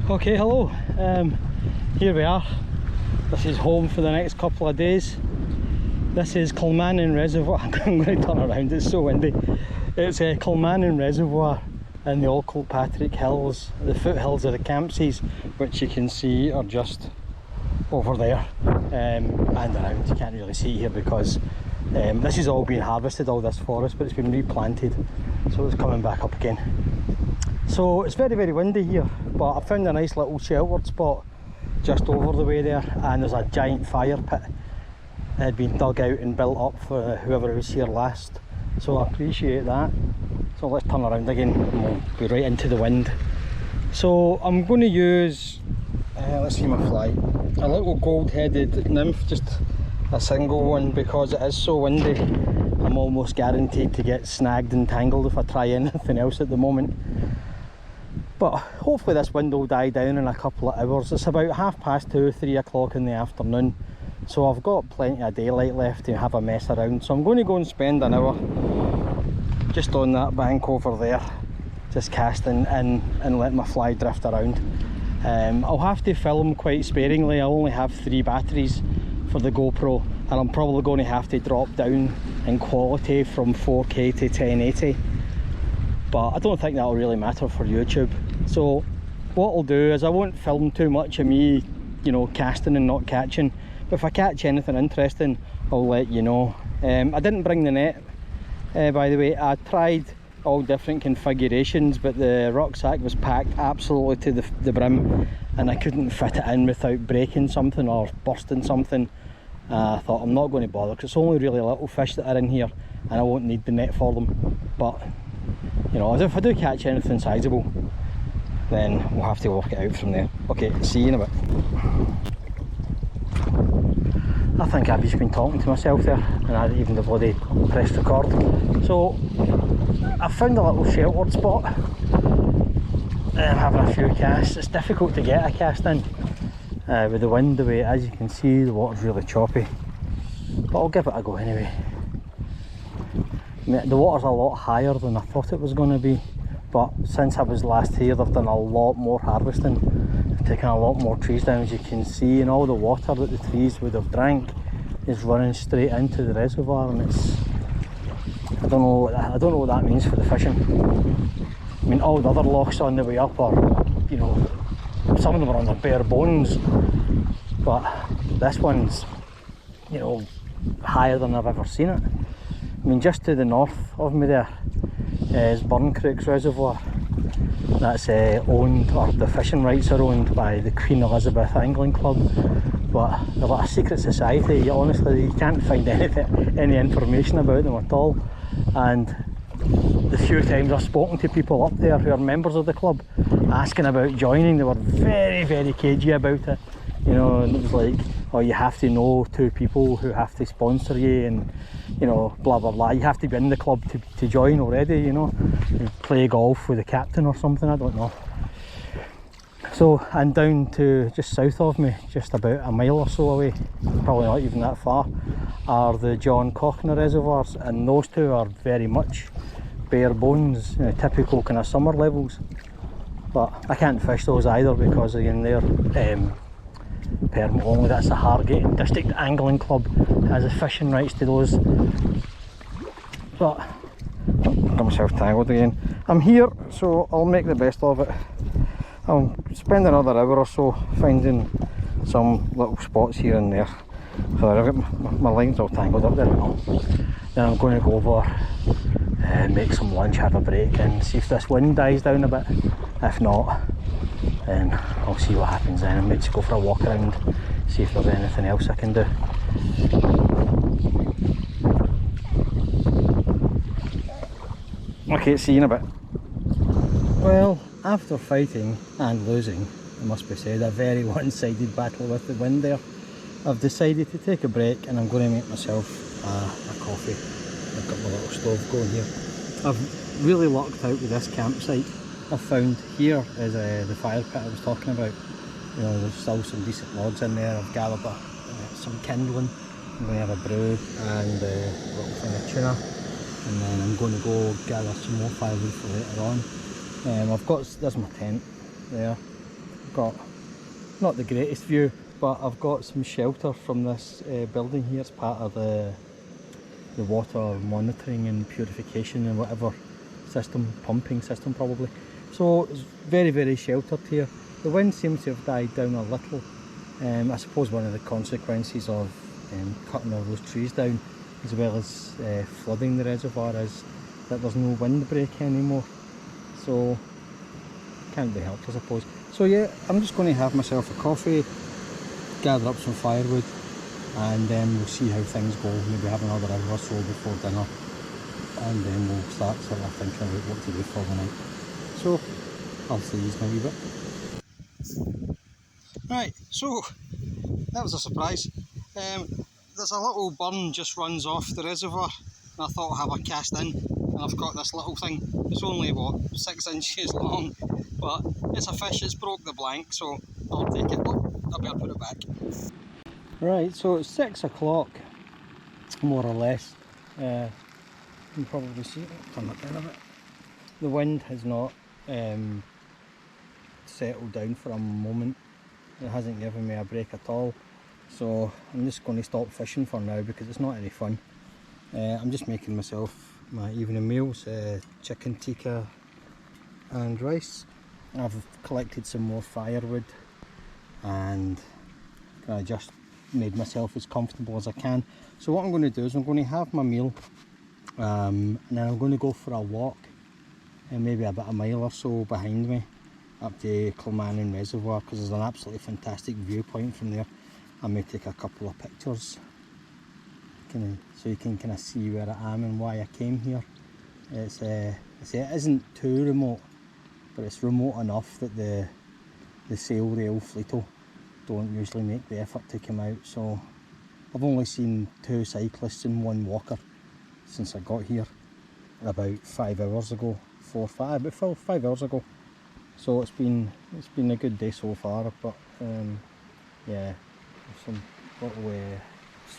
Okay, hello. Here we are. This is home for the next couple of days. This is Kilmannan Reservoir. I'm going to turn around, it's so windy. It's Kilmannan Reservoir in the Kilpatrick Hills, the foothills of the Campsies, which you can see are just over there and around. You can't really see it here because this has all been harvested, all this forest, but it's been replanted, so it's coming back up again. So it's very, very windy here, but I found a nice little sheltered spot just over the way there, and there's a giant fire pit. It had been dug out and built up for whoever was here last, so I appreciate that. So let's turn around again and we'll be right into the wind. So I'm going to use, let's see my fly, a little gold-headed nymph, just a single one, because it is so windy. I'm almost guaranteed to get snagged and tangled if I try anything else at the moment. But hopefully this wind will die down in a couple of hours. It's about 2:30, 3 o'clock in the afternoon, so I've got plenty of daylight left to have a mess around. So I'm going to go and spend an hour just on that bank over there, just casting in and let my fly drift around. I'll have to film quite sparingly. I only have 3 batteries for the GoPro, and I'm probably going to have to drop down in quality from 4K to 1080. But I don't think that'll really matter for YouTube. So what I'll do is I won't film too much of me, you know, casting and not catching. But if I catch anything interesting, I'll let you know. I didn't bring the net, by the way. I tried all different configurations, but the rucksack was packed absolutely to the brim, and I couldn't fit it in without breaking something or bursting something. I thought, I'm not going to bother, because it's only really little fish that are in here, and I won't need the net for them. But you know, if I do catch anything sizable, then we'll have to work it out from there. Okay, see you in a bit. I think I've just been talking to myself there, and I didn't even the bloody press record. So I found a little sheltered spot. I'm having a few casts. It's difficult to get a cast in with the wind the way it is. You can see the water's really choppy, but I'll give it a go anyway. The water's a lot higher than I thought it was going to be, but since I was last here they've done a lot more harvesting. They've taken a lot more trees down, as you can see, and all the water that the trees would have drank is running straight into the reservoir, and it's, I don't know what that means for the fishing. I mean, all the other lochs on the way up are, you know, some of them are on their bare bones, but this one's, you know, higher than I've ever seen it. I mean, just to the north of me there is Burncrooks Reservoir. That's owned, or the fishing rights are owned by the Queen Elizabeth Angling Club, but they're like a secret society. Honestly, you can't find any information about them at all. And the few times I've spoken to people up there who are members of the club asking about joining, they were very, very cagey about it. You know, and it was like, oh, you have to know 2 people who have to sponsor you, and you know, blah blah blah. You have to be in the club to join already, you know. You play golf with the captain or something, I don't know. So, and down to just south of me, just about a mile or so away, probably not even that far, are the John Cochner reservoirs, and those 2 are very much bare bones, you know, typical kind of summer levels. But I can't fish those either, because again they're permit only. That's the Hargate District Angling Club has the fishing rights to those. But got myself tangled again. I'm here, so I'll make the best of it. I'll spend another hour or so finding some little spots here and there. So I've got my lines all tangled up there now. Then I'm going to go over, make some lunch, have a break, and see if this wind dies down a bit. If not, then I'll see what happens then. I might just go for a walk around, see if there's anything else I can do. Okay, see you in a bit. Well, after fighting and losing, it must be said, a very one-sided battle with the wind there, I've decided to take a break, and I'm going to make myself a coffee. I've got my little stove going here. I've really lucked out with this campsite. I've found here is the fire pit I was talking about. You know, there's still some decent logs in there. I've gathered some kindling. I'm going to have a brew and a little thing of tuna, and then I'm going to go gather some more firewood for later on. I've got, there's my tent there. got not the greatest view, but I've got some shelter from this building here. It's part of the water monitoring and purification and whatever system, pumping system probably. So it's very, very sheltered here. The wind seems to have died down a little. I suppose one of the consequences of cutting all those trees down, as well as flooding the reservoir, is that there's no windbreak anymore. So can't be helped, I suppose. So yeah, I'm just going to have myself a coffee, gather up some firewood, and then we'll see how things go. Maybe have another hour or so before dinner, and then we'll start sort of thinking about what to do for the night. So I'll see you in a wee bit. Right, so that was a surprise. There's a little burn just runs off the reservoir, and I thought I'd have a cast in, and I've got this little thing. It's only what, 6 inches long, but it's a fish. It's broke the blank, so I'll take it. Oh, I better put it back. Right, so it's 6 o'clock, more or less. You can probably see it. Turn it down a bit. The wind has not settled down for a moment. It hasn't given me a break at all. So I'm just going to stop fishing for now because it's not any fun. I'm just making myself my evening meals, chicken tikka and rice. I've collected some more firewood and I just made myself as comfortable as I can. So what I'm going to do is I'm going to have my meal and then I'm going to go for a walk, and maybe about a mile or so behind me up to Kilmannan Reservoir, because there's an absolutely fantastic viewpoint from there. I may take a couple of pictures so you can kind of see where I am and why I came here. It's it isn't too remote, but it's remote enough that the sail rail Fleeto don't usually make the effort to come out. So I've only seen 2 cyclists and 1 walker since I got here about 5 hours ago, 5 hours ago. So it's been a good day so far, but yeah, some little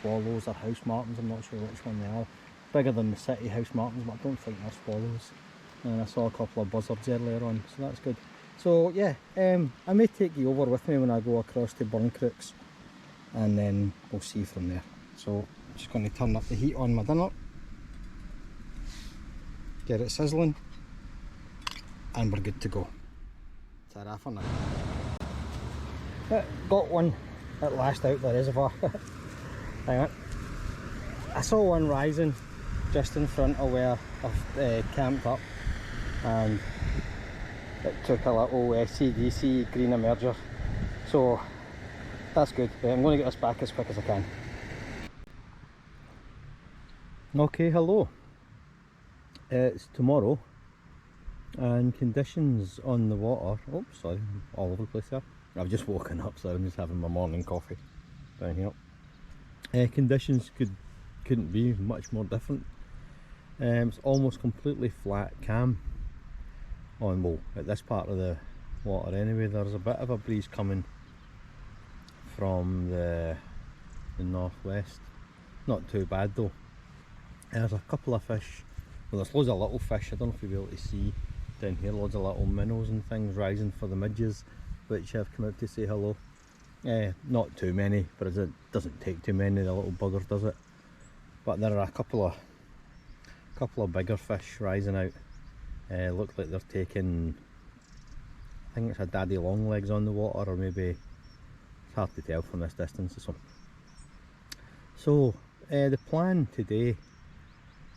swallows or house martins. I'm not sure which one they are. Bigger than the city house martins, but I don't think they're swallows. And I saw a couple of buzzards earlier on, so that's good. So yeah, I may take you over with me when I go across to Burncrooks, and then we'll see from there. So I'm just going to turn up the heat on my dinner, get it sizzling, and we're good to go. Ta-ra for now. Got one at last out the reservoir. Hang on. I saw one rising just in front of where I've camped up, and it took a little CDC green emerger, so that's good. I'm going to get this back as quick as I can. Okay, hello. It's tomorrow, and conditions on the water, oops, sorry, I'm all over the place there. I've just woken up, so I'm just having my morning coffee down here. Conditions couldn't be much more different. It's almost completely flat, calm on, well, at this part of the water anyway. There's a bit of a breeze coming from the northwest, not too bad though. There's a couple of fish, well, there's loads of little fish, I don't know if you'll be able to see down here, loads of little minnows and things rising for the midges, which have come out to say hello. Not too many, but it doesn't take too many, the little buggers does it. But there are a couple of bigger fish rising out. Look like they're taking, I think it's a daddy longlegs on the water, or maybe, it's hard to tell from this distance. So the plan today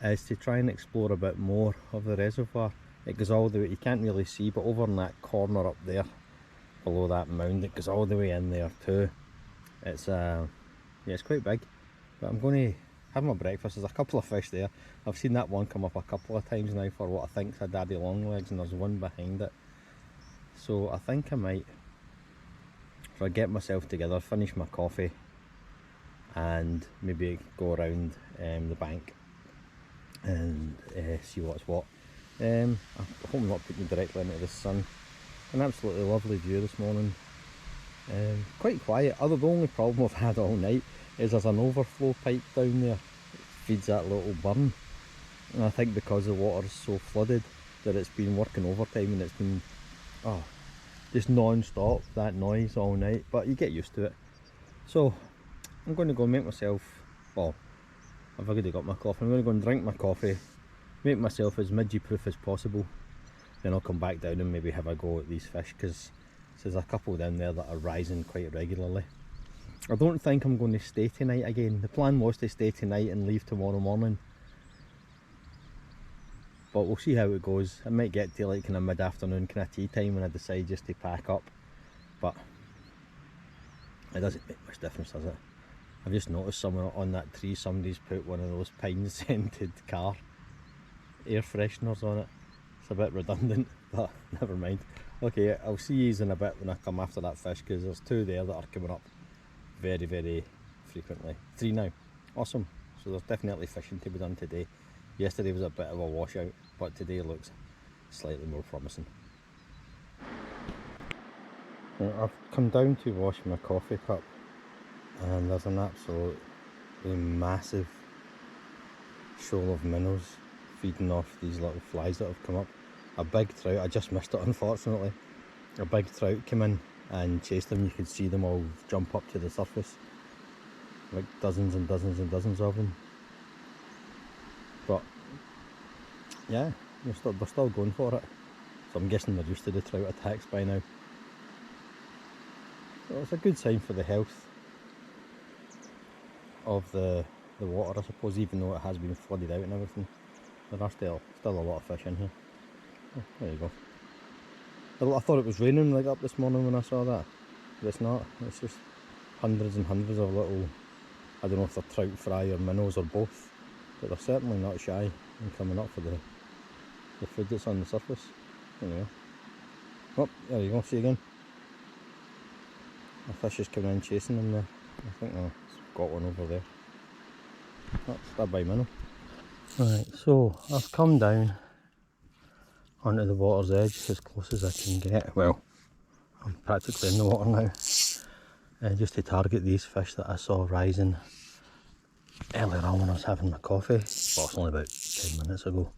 is to try and explore a bit more of the reservoir. It goes all the way, you can't really see, but over in that corner up there below that mound, it goes all the way in there too. It's yeah, it's quite big. But I'm going to have my breakfast. There's a couple of fish there. I've seen that one come up a couple of times now for what I think is a daddy longlegs, and there's one behind it. So I think I might, if I get myself together, finish my coffee, and maybe go around the bank and see what's what. I hope I'm not putting me directly into the sun. An absolutely lovely view this morning. Quite quiet. The only problem I've had all night is there's an overflow pipe down there. It feeds that little burn. And I think because the water is so flooded that it's been working overtime, and it's been just non-stop, that noise all night, but you get used to it. So I'm going to go make myself, well, I've already got my coffee, I'm going to go and drink my coffee, make myself as midgie proof as possible, then I'll come back down and maybe have a go at these fish, because there's a couple down there that are rising quite regularly. I don't think I'm going to stay tonight again. The plan was to stay tonight and leave tomorrow morning, but we'll see how it goes. I might get to like kind of mid-afternoon kind of tea time when I decide just to pack up, but it doesn't make much difference, does it? I've just noticed somewhere on that tree somebody's put one of those pine scented car air fresheners on it. It's a bit redundant, but never mind. Okay, I'll see you in a bit when I come after that fish, because there's two there that are coming up very, very frequently. 3 now. Awesome. So there's definitely fishing to be done today. Yesterday was a bit of a washout, but today looks slightly more promising. I've come down to wash my coffee cup, and there's an absolutely massive shoal of minnows feeding off these little flies that have come up. A big trout, I just missed it unfortunately, a big trout came in and chased them. You could see them all jump up to the surface, like dozens and dozens and dozens of them. But yeah, they're still going for it, so I'm guessing they're used to the trout attacks by now. So it's a good sign for the health of the water, I suppose, even though it has been flooded out and everything. There are still a lot of fish in here. Oh, there you go. I thought it was raining like up this morning when I saw that, but it's not. It's just hundreds and hundreds of little, I don't know if they're trout fry or minnows or both, but they're certainly not shy in coming up for the food that's on the surface. Anyway. Oh, there you go, see again. A fish is coming in chasing them there. I think I've got one over there. That's that by minnow. Right, so I've come down onto the water's edge as close as I can get. Well, I'm practically in the water now, just to target these fish that I saw rising earlier on when I was having my coffee. Well, it's only about 10 minutes ago.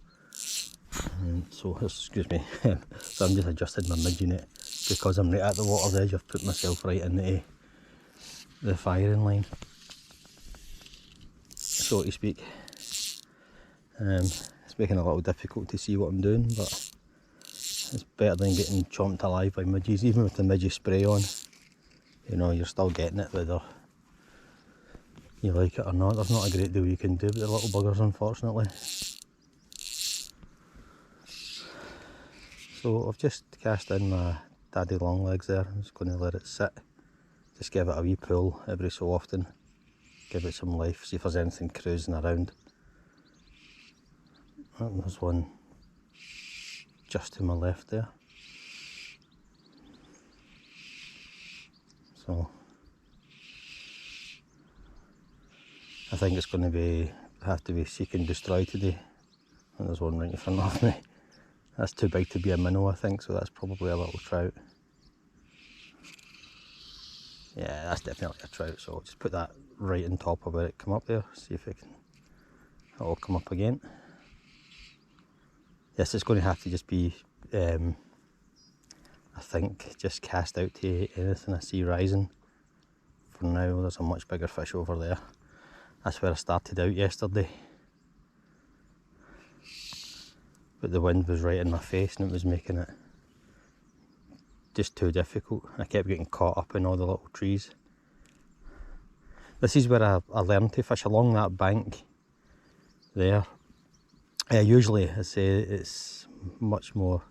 So, excuse me, so I'm just adjusting my midgie net, because I'm right at the water's edge. I've put myself right into the firing line, so to speak. It's making it a little difficult to see what I'm doing, but it's better than getting chomped alive by midges. Even with the midgie spray on, you know, you're still getting it whether you like it or not. There's not a great deal you can do with the little buggers, unfortunately. So I've just cast in my daddy long legs there. I'm just going to let it sit, just give it a wee pull every so often, give it some life, see if there's anything cruising around. And there's one just to my left there. So I think it's going to have to be seek and destroy today. And there's one right in front of me. That's too big to be a minnow, I think, so that's probably a little trout. Yeah, that's definitely a trout, so I'll just put that right on top of it, come up there, see if it'll come up again. Yes, it's going to have to just be, I think, just cast out to anything I see rising. For now, there's a much bigger fish over there. That's where I started out yesterday. But the wind was right in my face and it was making it just too difficult. I kept getting caught up in all the little trees. This is where I learned to fish, along that bank there. Usually I say it's much more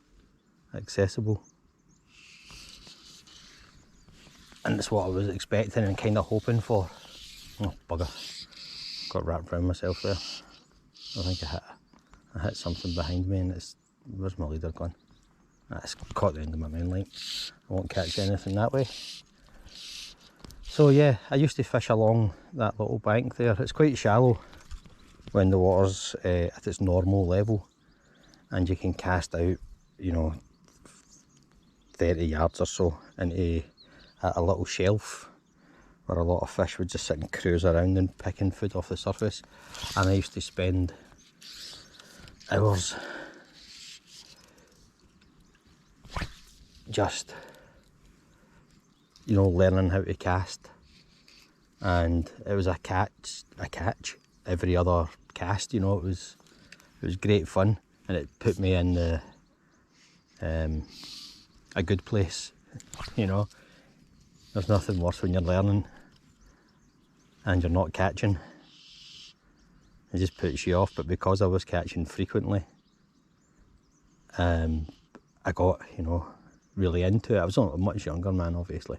accessible. And it's what I was expecting and kind of hoping for. Oh, bugger. Got wrapped around myself there. I think I hit something behind me, and where's my leader gone? It's caught the end of my main line. I won't catch anything that way. So yeah, I used to fish along that little bank there. It's quite shallow when the water's at its normal level, and you can cast out, you know, 30 yards or so into a little shelf where a lot of fish would just sit and cruise around and picking food off the surface. And I used to spend hours just you know, learning how to cast, and it was a catch every other cast, you know. It was great fun, and it put me in the a good place, you know. There's nothing worse when you're learning and you're not catching. It just puts you off. But because I was catching frequently, I got, you know, really into it. I was a much younger man, obviously.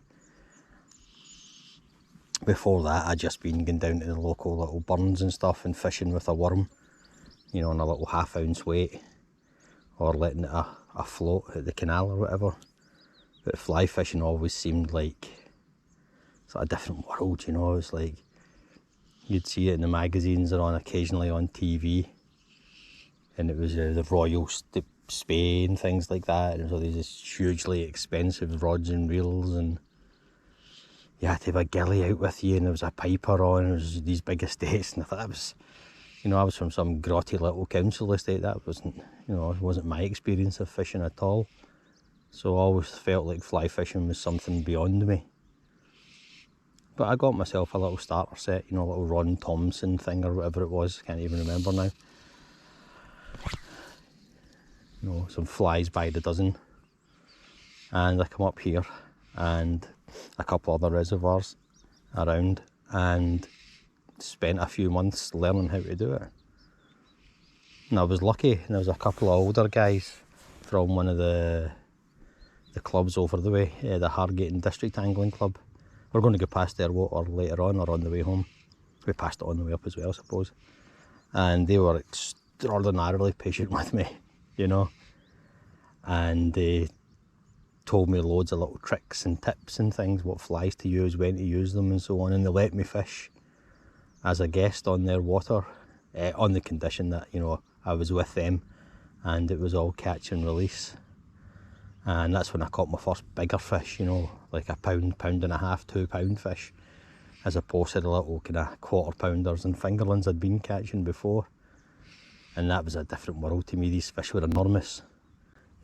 Before that, I'd just been going down to the local little burns and stuff and fishing with a worm, you know, on a little ½ ounce weight, or letting it afloat at the canal or whatever. But fly fishing always seemed like sort of a different world, you know. It was like you'd see it in the magazines or occasionally on TV, and it was the Royal Spey and things like that, and so these hugely expensive rods and reels, and you had to have a gilly out with you, and there was a piper on, and there was these big estates, and I thought that was, you know, I was from some grotty little council estate. That wasn't, you know, it wasn't my experience of fishing at all. So I always felt like fly fishing was something beyond me. But I got myself a little starter set, you know, a little Ron Thompson thing or whatever it was, can't even remember now. You know, some flies by the dozen. And I come up here and a couple other reservoirs around and spent a few months learning how to do it. And I was lucky, and there was a couple of older guys from one of the clubs over the way, the Hargate and District Angling Club. We're going to go past their water later on, or on the way home. We passed it on the way up as well, I suppose. And they were extraordinarily patient with me, you know. And they told me loads of little tricks and tips and things, what flies to use, when to use them and so on, and they let me fish as a guest on their water, on the condition that, you know, I was with them and it was all catch and release. And that's when I caught my first bigger fish, you know, like a pound, pound and a half, 2 pound fish, as opposed to the little kind of quarter pounders and fingerlings I'd been catching before. And that was a different world to me. These fish were enormous,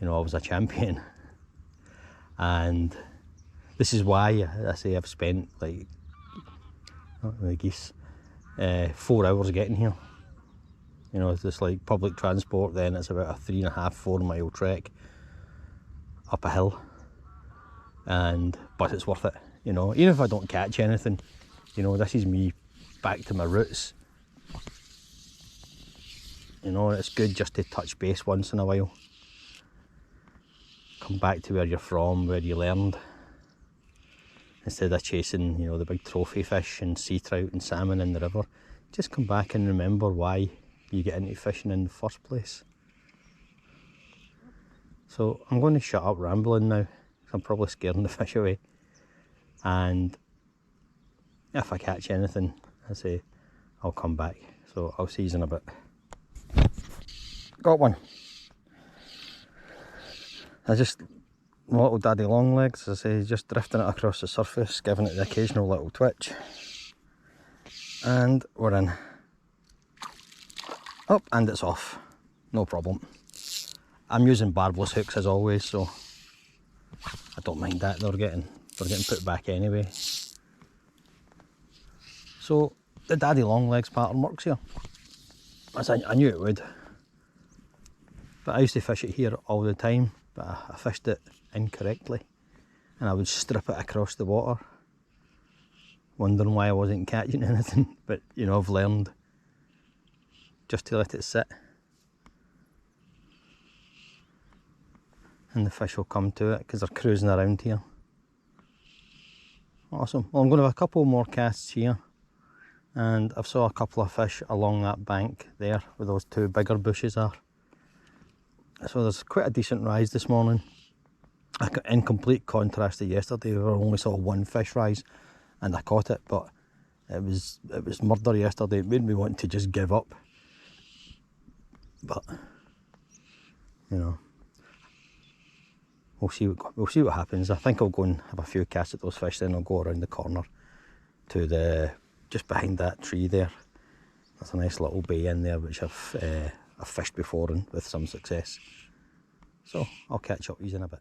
you know. I was a champion. And this is why I say I've spent like, the geese, 4 hours getting here. You know, it's just like public transport, then it's about a 3.5, 4 mile trek up a hill. But it's worth it, you know. Even if I don't catch anything, you know, this is me back to my roots. You know, it's good just to touch base once in a while. Come back to where you're from, where you learned, instead of chasing, you know, the big trophy fish and sea trout and salmon in the river. Just come back and remember why you get into fishing in the first place. So I'm going to shut up rambling now, because I'm probably scaring the fish away. And if I catch anything, I say I'll come back. So I'll see you in a bit. Got one. My little daddy long legs, as I say, just drifting it across the surface, giving it the occasional little twitch. And we're in. Oh, and it's off. No problem. I'm using barbless hooks as always, so I don't mind that. They're getting put back anyway. So the daddy long legs pattern works here, as I knew it would. But I used to fish it here all the time, but I fished it incorrectly, and I would strip it across the water, wondering why I wasn't catching anything. But you know, I've learned just to let it sit, and the fish will come to it because they're cruising around here. Awesome. Well, I'm going to have a couple more casts here, and I've saw a couple of fish along that bank there where those 2 bigger bushes are. So there's quite a decent rise this morning. In complete contrast to yesterday, we only saw 1 fish rise and I caught it, but it was murder yesterday. It made me want to just give up. But you know, we'll see what happens. I think I'll go and have a few casts at those fish, then I'll go around the corner to just behind that tree there. There's a nice little bay in there which I've fished before and with some success. So I'll catch up with you in a bit.